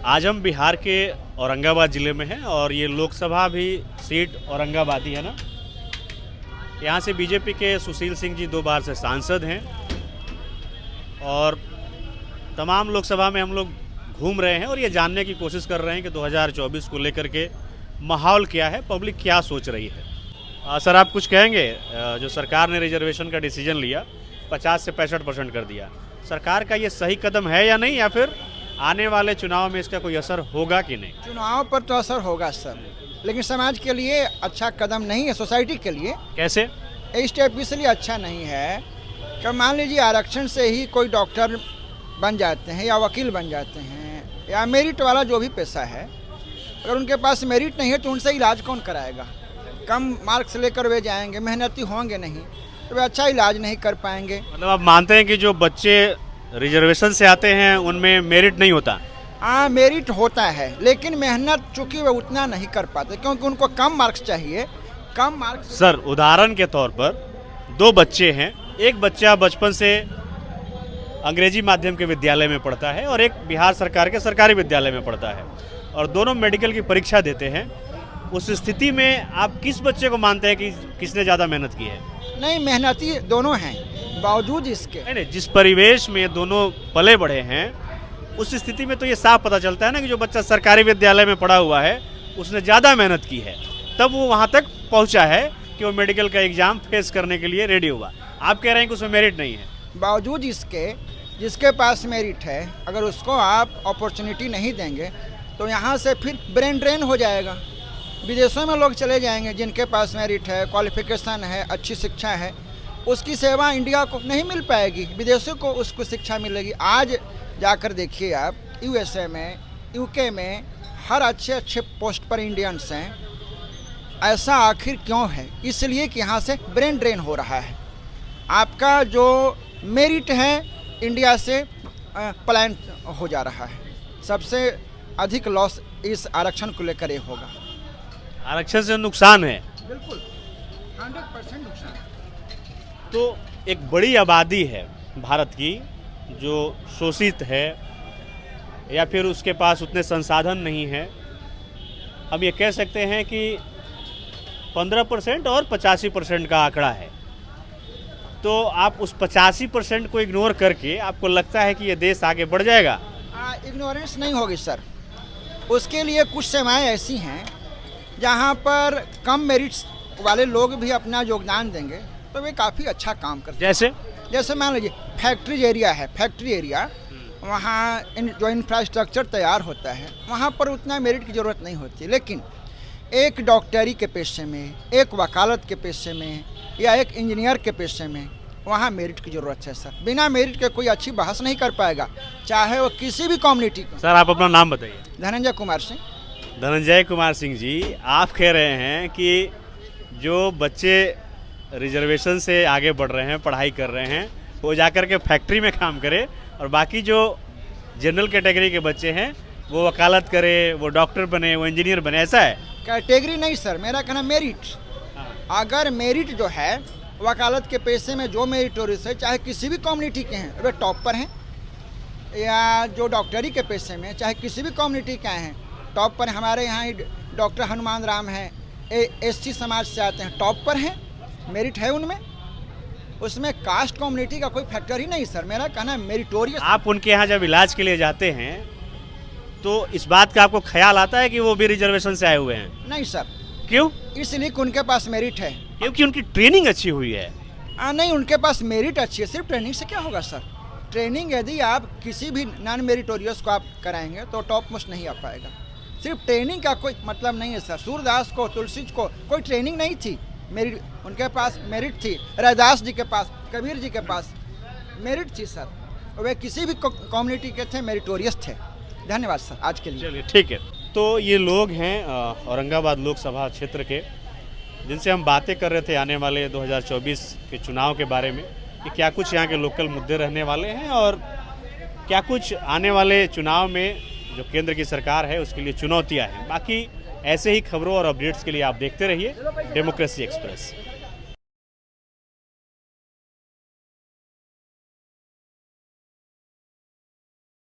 आज हम बिहार के औरंगाबाद ज़िले में हैं और ये लोकसभा भी सीट औरंगाबाद ही है ना। यहाँ से बीजेपी के सुशील सिंह जी 2 बार से सांसद हैं और तमाम लोकसभा में हम लोग घूम रहे हैं और ये जानने की कोशिश कर रहे हैं कि 2024 को लेकर के माहौल क्या है, पब्लिक क्या सोच रही है। सर आप कुछ कहेंगे? जो सरकार ने रिजर्वेशन का डिसीजन लिया 50 से 65% कर दिया, सरकार का ये सही कदम है या नहीं, या फिर आने वाले चुनाव में इसका कोई असर होगा कि नहीं? चुनाव पर तो असर होगा सर, लेकिन समाज के लिए अच्छा कदम नहीं है। सोसाइटी के लिए कैसे? इस स्टेप इसलिए अच्छा नहीं है कि मान लीजिए आरक्षण से ही कोई डॉक्टर बन जाते हैं या वकील बन जाते हैं या मेरिट वाला जो भी पेशा है, अगर उनके पास मेरिट नहीं है तो उनसे इलाज कौन कराएगा? कम मार्क्स लेकर वे जाएंगे, मेहनती होंगे नहीं तो वे अच्छा इलाज नहीं कर पाएंगे। मतलब आप मानते हैं कि जो बच्चे रिजर्वेशन से आते हैं उनमें मेरिट नहीं होता? हाँ, मेरिट होता है, लेकिन मेहनत चूँकि वे उतना नहीं कर पाते क्योंकि उनको कम मार्क्स चाहिए। कम मार्क्स सर उदाहरण के तौर पर 2 बच्चे हैं, एक बच्चा बचपन से अंग्रेजी माध्यम के विद्यालय में पढ़ता है और एक बिहार सरकार के सरकारी विद्यालय में पढ़ता है और दोनों मेडिकल की परीक्षा देते हैं। उस स्थिति में आप किस बच्चे को मानते हैं कि किसने ज़्यादा मेहनत की है? नहीं, मेहनती दोनों हैं, बावजूद इसके नहीं, जिस परिवेश में दोनों पले बढ़े हैं उस स्थिति में तो ये साफ पता चलता है ना कि जो बच्चा सरकारी विद्यालय में पढ़ा हुआ है उसने ज़्यादा मेहनत की है, तब वो वहाँ तक पहुँचा है कि वो मेडिकल का एग्ज़ाम फेस करने के लिए रेडी हुआ। आप कह रहे हैं कि उसमें मेरिट नहीं है? बावजूद इसके जिसके पास मेरिट है, अगर उसको आप अपॉर्चुनिटी नहीं देंगे तो यहाँ से फिर ब्रेन ड्रेन हो जाएगा। विदेशों में लोग चले जाएंगे जिनके पास मेरिट है, क्वालिफिकेशन है, अच्छी शिक्षा है, उसकी सेवा इंडिया को नहीं मिल पाएगी, विदेशों को उसको शिक्षा मिलेगी। आज जाकर देखिए आप, यूएसए में, यूके में हर अच्छे पोस्ट पर इंडियंस हैं। ऐसा आखिर क्यों है? इसलिए कि यहाँ से ब्रेन ड्रेन हो रहा है। आपका जो मेरिट है इंडिया से पलायन हो जा रहा है। सबसे अधिक लॉस इस आरक्षण को लेकर ये होगा। आरक्षण से नुकसान है? बिल्कुल 100% नुकसान। तो एक बड़ी आबादी है भारत की जो शोषित है या फिर उसके पास उतने संसाधन नहीं है। हम ये कह सकते हैं कि 15% और 85% का आंकड़ा है। तो आप उस 85% को इग्नोर करके आपको लगता है कि ये देश आगे बढ़ जाएगा? इग्नोरेंस नहीं होगी सर। उसके लिए कुछ सेवाएं ऐसी हैं जहां पर कम मेरिट्स वाले लोग भी अपना योगदान देंगे तो वे काफ़ी अच्छा काम करते हैं। जैसे मान लीजिए फैक्ट्री एरिया है, फैक्ट्री एरिया, वहाँ जो इंफ्रास्ट्रक्चर तैयार होता है वहाँ पर उतना मेरिट की ज़रूरत नहीं होती, लेकिन एक डॉक्टरी के पेशे में, एक वकालत के पेशे में या एक इंजीनियर के पेशे में वहाँ मेरिट की ज़रूरत है सर। बिना मेरिट के कोई अच्छी बहस नहीं कर पाएगा, चाहे वो किसी भी कम्युनिटी को। सर आप अपना नाम बताइए। धनंजय कुमार सिंह। धनंजय कुमार सिंह जी, आप कह रहे हैं कि जो बच्चे रिजर्वेशन से आगे बढ़ रहे हैं, पढ़ाई कर रहे हैं, वो जाकर के फैक्ट्री में काम करे और बाकी जो जनरल कैटेगरी के बच्चे हैं वो वकालत करे, वो डॉक्टर बने, वो इंजीनियर बने, ऐसा है? कैटेगरी नहीं सर, मेरा कहना मेरिट। अगर मेरिट जो है वकालत के पेशे में जो मेरिटोरियस है, चाहे किसी भी कम्युनिटी के हैं, वे टॉप पर हैं, या जो डॉक्टरी के पेशे में चाहे किसी भी कम्युनिटी के हैं टॉप पर। हमारे यहाँ ही डॉक्टर हनुमान राम हैं, एससी समाज से आते हैं, टॉप पर हैं, मेरिट है उनमें। उसमें कास्ट कम्युनिटी का कोई फैक्टर ही नहीं सर। मेरा कहना है मेरिटोरियस। आप उनके यहाँ जब इलाज के लिए जाते हैं तो इस बात का आपको ख्याल आता है कि वो भी रिजर्वेशन से आए हुए हैं? नहीं सर। क्यों? इसलिए कि उनके पास मेरिट है, क्योंकि उनकी ट्रेनिंग अच्छी हुई है। नहीं, उनके पास मेरिट अच्छी है। सिर्फ ट्रेनिंग से क्या होगा सर? ट्रेनिंग यदि आप किसी भी नॉन मेरिटोरियस को आप कराएंगे तो टॉप मोस्ट नहीं आ पाएगा। सिर्फ ट्रेनिंग का कोई मतलब नहीं है सर। सूरदास को, तुलसी को कोई ट्रेनिंग नहीं थी, मेरिट उनके पास मेरिट थी। रैदास जी के पास, कबीर जी के पास मेरिट थी सर। वे किसी भी कम्युनिटी के थे, मेरिटोरियस थे। धन्यवाद सर आज के लिए। चलिए ठीक है। तो ये लोग हैं औरंगाबाद लोकसभा क्षेत्र के, जिनसे हम बातें कर रहे थे आने वाले 2024 के चुनाव के बारे में कि क्या कुछ यहाँ के लोकल मुद्दे रहने वाले हैं और क्या कुछ आने वाले चुनाव में जो केंद्र की सरकार है उसके लिए चुनौतियाँ हैं। बाकी ऐसे ही खबरों और अपडेट्स के लिए आप देखते रहिए डेमोक्रेसी एक्सप्रेस।